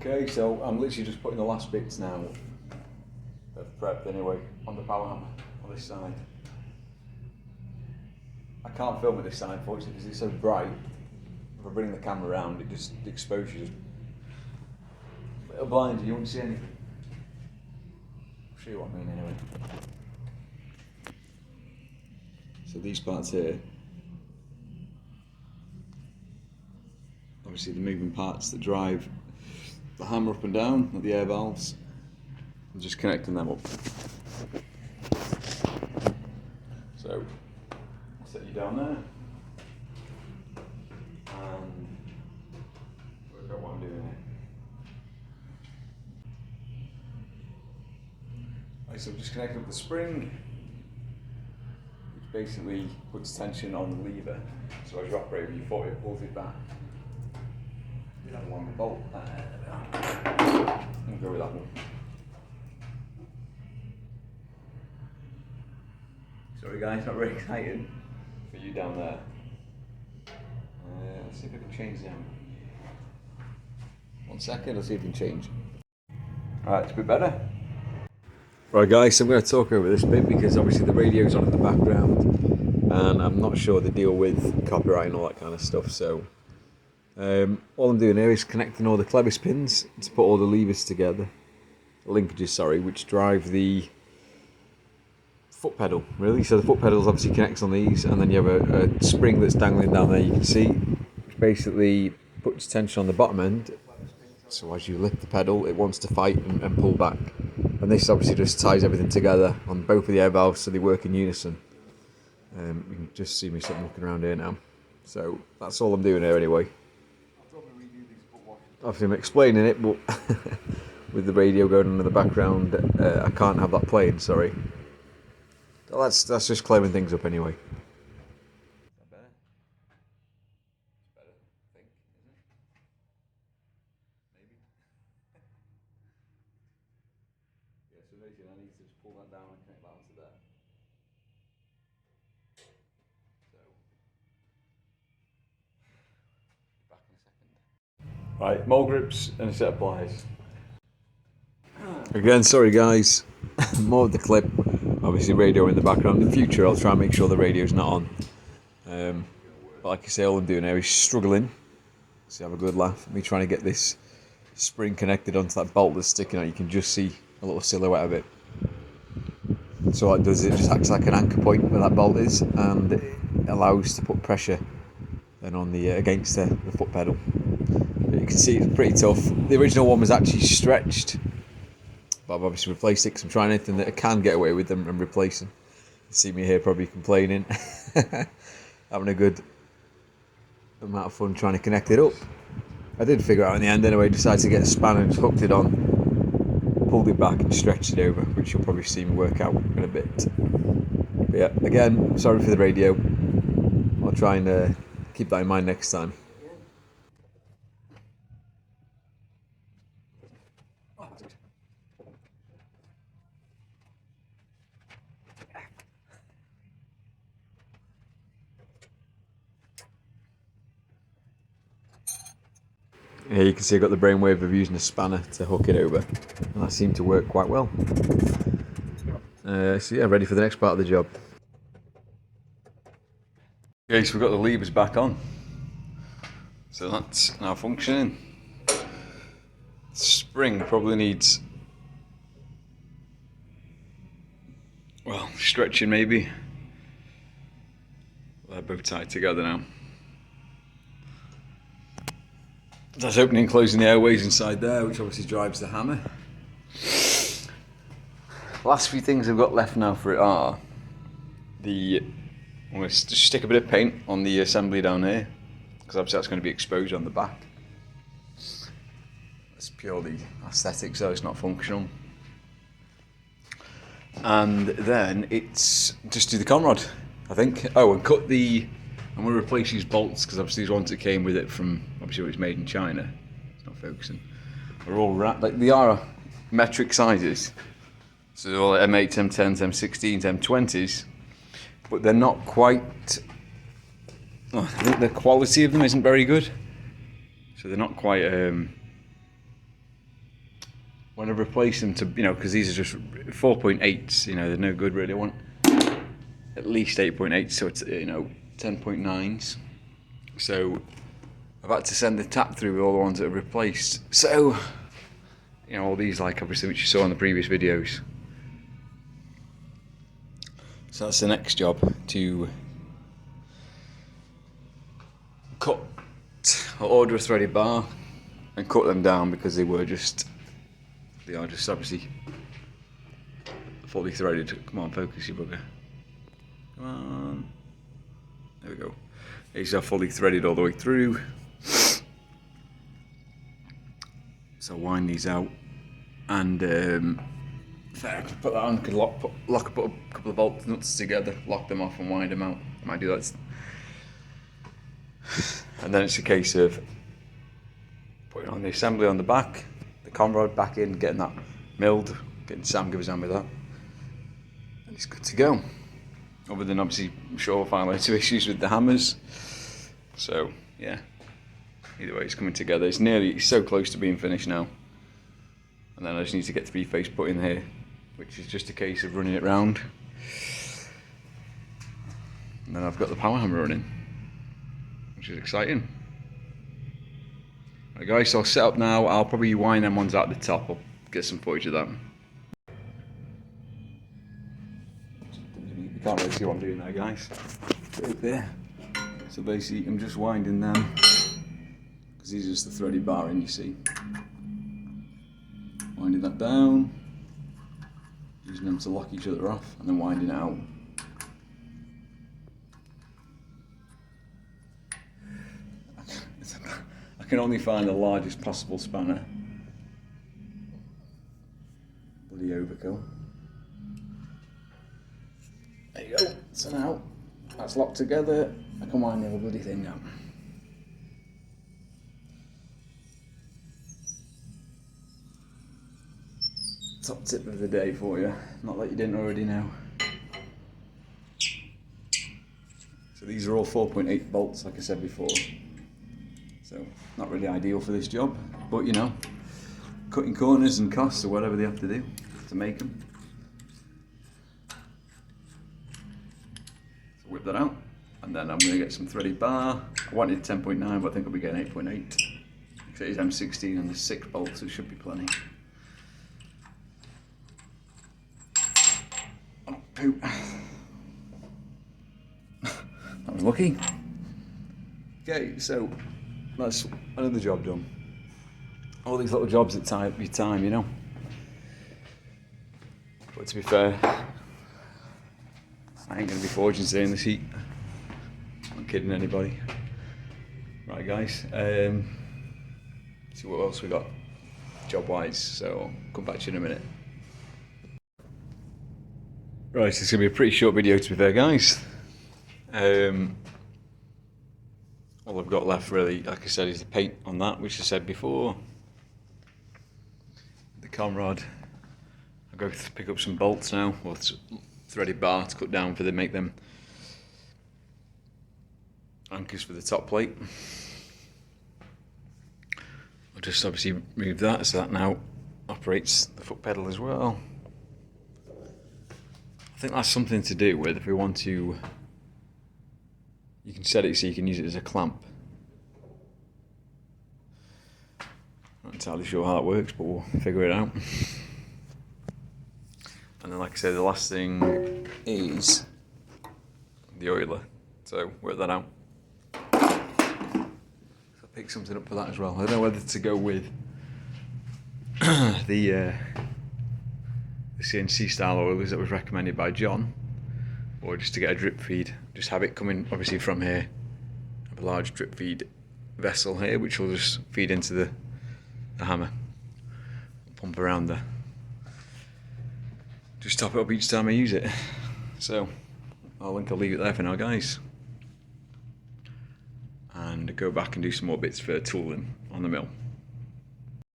Okay, so I'm literally just putting the last bits now of prepped anyway on the Powerhammer on this side. I can't film at this side unfortunately because it's so bright. If I bring the camera around, it just, the exposure is a blind, you won't see anything. I'll show you what I mean anyway. So these parts here, obviously the moving parts that drive the hammer up and down at the air valves. I'm just connecting them up. So I'll set you down there and work out what I'm doing here. Right, so I'm just connecting up the spring, which basically puts tension on the lever. So as you operate, you thought it pulls it back. We have a longer bolt. I'll go with that one. Sorry guys, not very exciting for you down there. Let's see if I can change them. 1 second, let's see if we can change. Alright, it's a bit better. Right guys, so I'm going to talk over this bit because obviously the radio's on in the background and I'm not sure the deal with copyright and all that kind of stuff, so all I'm doing here is connecting all the clevis pins to put all the levers together, linkages sorry, which drive the foot pedal really. So the foot pedal obviously connects on these, and then you have a spring that's dangling down there, you can see, which basically puts tension on the bottom end. So as you lift the pedal, it wants to fight and pull back. And this obviously just ties everything together on both of the air valves so they work in unison. You can just see me sort of looking around here now. So that's all I'm doing here anyway. Obviously I'm explaining it, but with the radio going on in the background, I can't have that playing, sorry. So that's just clearing things up anyway. Is that better? It's better, I think, isn't it? Maybe. Yeah, so basically I need to just pull that down and connect that onto there. So, back in a second. Right, mole grips and a set of pliers. Again, sorry guys, more of the clip. Obviously radio in the background. In the future I'll try and make sure the radio's not on. But like I say, all I'm doing here is struggling. So have a good laugh. Me trying to get this spring connected onto that bolt that's sticking out. You can just see a little silhouette of it. So what it does, it just acts like an anchor point where that bolt is, and it allows to put pressure then on the against the foot pedal. But you can see it's pretty tough. The original one was actually stretched, but I've obviously replaced it because I'm trying anything that I can get away with them and replacing. You see me here probably complaining, having a good amount of fun trying to connect it up. I did figure out in the end anyway, decided to get a spanner and just hooked it on, pulled it back and stretched it over, which you'll probably see me work out in a bit. But yeah, again, sorry for the radio. I'll try and keep that in mind next time. Here you can see I've got the brainwave of using a spanner to hook it over, and that seemed to work quite well. So yeah, ready for the next part of the job. Okay, so we've got the levers back on. So that's now functioning. Spring probably needs, well, stretching maybe. They're both tied together now. That's opening and closing the airways inside there, which obviously drives the hammer. Last few things I've got left now for it are I'm going to just stick a bit of paint on the assembly down here, because obviously that's going to be exposed on the back. It's purely aesthetic, so it's not functional. And then it's just do the conrod, I think. Oh, and I'm going to replace these bolts, because obviously these ones that came with it from, obviously it was made in China. It's not focusing. They're all like they are metric sizes. So they're all M8s, M10s, M16s, M20s. But they're not quite, I think the quality of them isn't very good. So they're not quite when I replace them to, because these are just 4.8s, they're no good really. I want at least 8.8, so it's 10.9s. So I've had to send the tap through with all the ones that are replaced. So all these, like obviously which you saw in the previous videos. So that's the next job, to order a threaded bar and cut them down, because they are just obviously fully threaded. Come on, focus, you bugger. Come on. There we go. These are fully threaded all the way through. So I'll wind these out, and I could put that on, could put a couple of bolt nuts together, lock them off and wind them out. I might do that. And then it's a case of putting on the assembly on the back, the conrod back in, getting that milled, getting Sam give us a hand with that, and it's good to go. Other than obviously, I'm sure we'll find loads of issues with the hammers. So yeah, either way, it's coming together. It's so close to being finished now. And then I just need to get 3-phase put in here, which is just a case of running it round. And then I've got the Powerhammer running, which is exciting. Right guys, so I'll set up now. I'll probably wind them ones out the top. I'll get some footage of that. You can't really see what I'm doing there, guys. Right there. So basically, I'm just winding them, because these are just the threaded bar in, you see. Winding that down, using them to lock each other off, and then winding it out. I can only find the largest possible spanner. Bloody overkill. There you go. So now that's locked together. I can wind the other bloody thing out. Top tip of the day for you, not that you didn't already know. So these are all 4.8 bolts, like I said before. So not really ideal for this job, but cutting corners and costs or whatever they have to do to make them. So whip that out, and then I'm going to get some threaded bar. I wanted 10.9, but I think I'll be getting 8.8. So it's M16 and there's 6 bolts, so it should be plenty. Poop. That was lucky. Okay, so that's another job done. All these little jobs that tie up your time, But to be fair, I ain't going to be forging today in this heat. I'm not kidding anybody. Right guys, see what else we got job-wise, so I'll come back to you in a minute. Right, so it's going to be a pretty short video to be fair, guys. All I've got left really, like I said, is the paint on that, which I said before. The conrod. I'll go pick up some bolts now, or threaded bar to cut down make them anchors for the top plate. I'll just obviously move that, so that now operates the foot pedal as well. I think that's something to do with, if we want to, you can set it so you can use it as a clamp. Not entirely sure how it works, but we'll figure it out. And then like I said, the last thing is the oiler, so work that out. So I'll pick something up for that as well. I don't know whether to go with the CNC style oilers that was recommended by John, or just to get a drip feed, just have it coming obviously from here, have a large drip feed vessel here which will just feed into the hammer, pump around there, just top it up each time I use it. So I'll leave it there for now, guys, and go back and do some more bits for tooling on the mill.